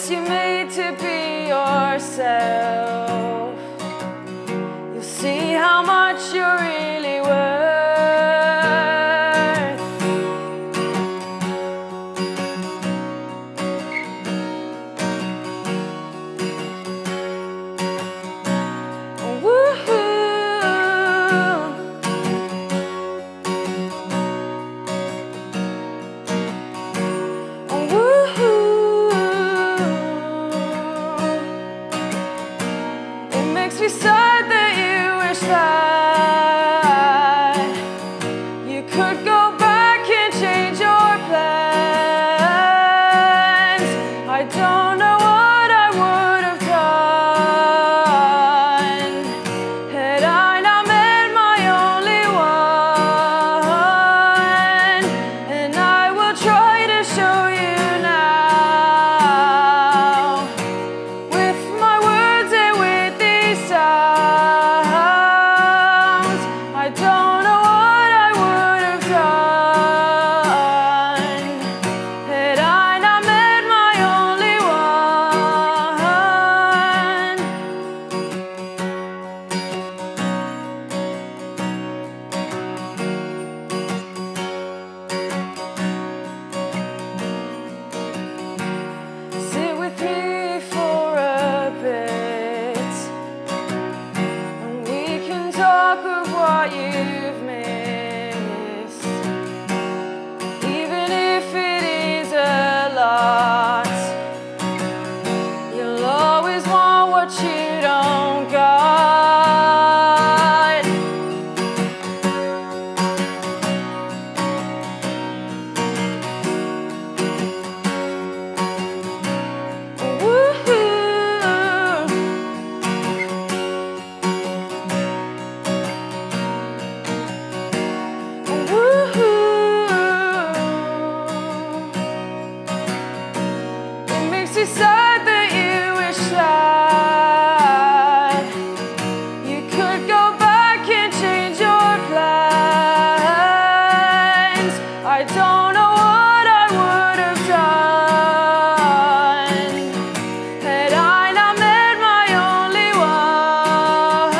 choice you made to be yourself, you'll see how much you're really worth. Makes me sad that you wish that you could go back and change your plans. I don't know what I would have done had I not met my only one. And I will try to show you now with my words and with these sounds. I don't know what I would have done had I not met my only one. Sit with me for a bit, and we can talk of what you've missed, even if it is a lot. You'll always want what you don't got. It makes me sad that you wish that you could go back and change your plans. I don't know what I would have done had I not met my only one.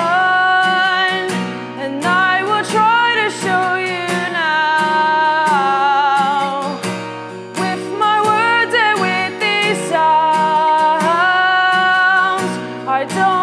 And I will try to show you now with my words and with these sounds. I don't